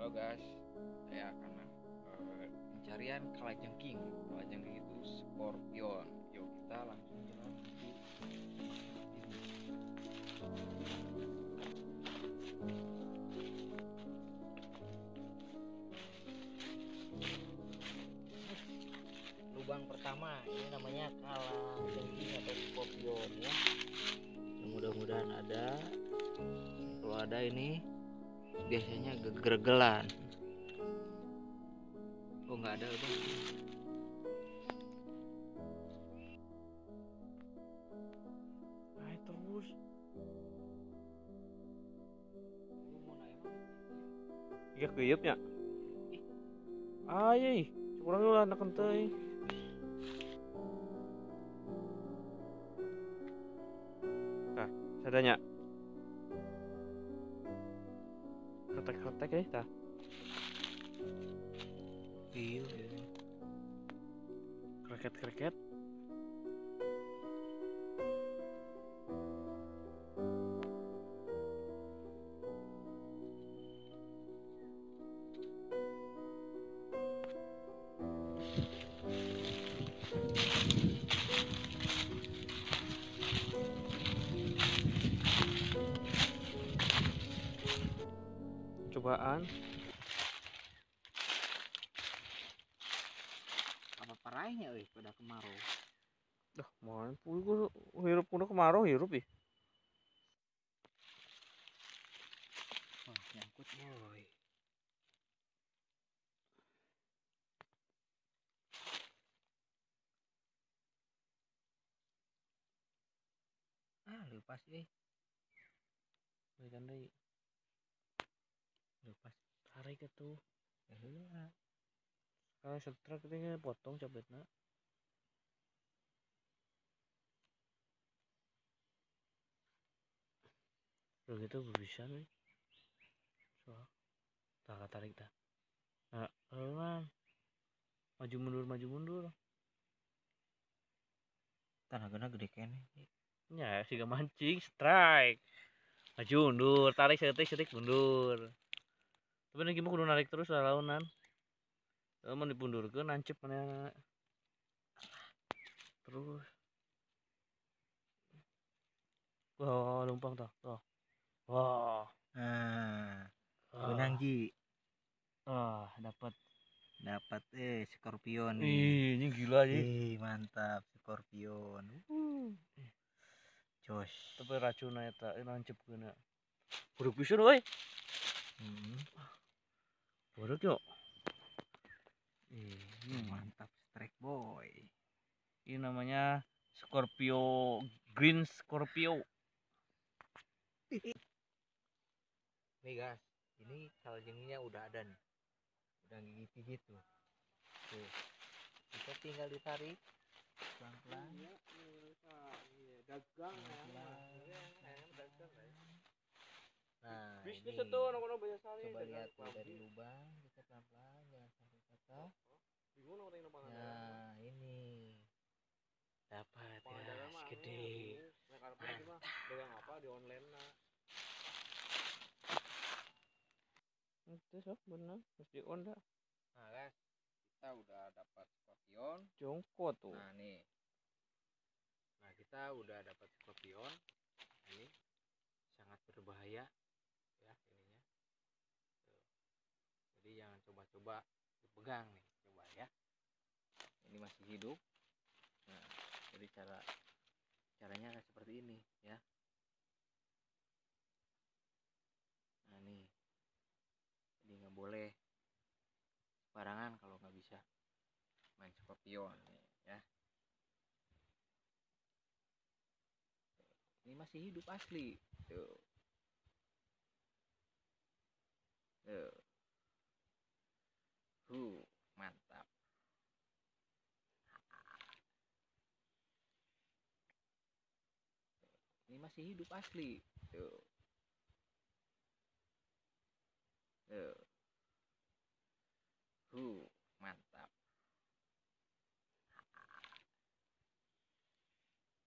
Halo guys, saya akan pencarian kalajengking. Kalajengking itu skorpion. Yuk kita langsung jalan menuju ini. Lubang pertama ini namanya kalajengking atau skorpion ya. Mudah-mudahan ada. Kalau ada ini biasanya geger-gelan. Oh nggak ada udah. Naik terus. Iya kuyupnya. Ayo, kurang lah anak kenteng. Nah, sadanya. Kretek-kretek ya, tah. Iya. Kreket-kreket. Cobaan. Apa parahnya pada kemarau. Dah, mohon puluh hirup kuno kemarau hirup ih. Wah, nyangkut boy. Lepas Berikan deh. lepas Tarik itu. heula. Kalau setrek itu potong cabetna. Kalau gitu bisa nih. So, tak tarik dah. Nah, kan. Maju mundur. Tanahnya gede kene. Ya, sih mancing strike. Maju mundur, tarik setik mundur. Tapi nih gimana kudu narik terus lah launan. Mau dipundurkeun nancep mana. Terus. Wah, lumpang toh. Toh. Wah. Benang Ji. Dapat. Dapat skorpion nih. Ih, ini gila aja. Mantap skorpion. Jos. Tapi racunna eta nancep kena. Buruk pisan euy. Buruk yo. Mantap strike boy. Ini namanya Scorpio, Green Scorpio. Nih guys, ini kalajengkingnya udah ada nih. Udah gigit tuh. Tuh. Kita tinggal ditarik pelan-pelan. Dagang Nah, bisnis ini itu orang-orang banyak sekali. coba lihat tuh dari lubang kita pelan-pelan jangan sampai patah. Nah, ini dapat ya segede. Dagang apa di online nah. Itu sok benar, mesti on dah. Nah guys, kita udah dapat skorpion. Jongkok tuh. Nah nih, nah kita udah dapat skorpion. Ini sangat berbahaya ya ininya. Tuh. Jadi jangan coba-coba dipegang nih, coba ya. Ini masih hidup. Nah, jadi caranya kayak seperti ini ya. Nah nih, jadi nggak boleh sembarangan kalau nggak bisa main skorpion nih ya. Ini masih hidup asli tuh. Mantap. Ini masih hidup asli tuh.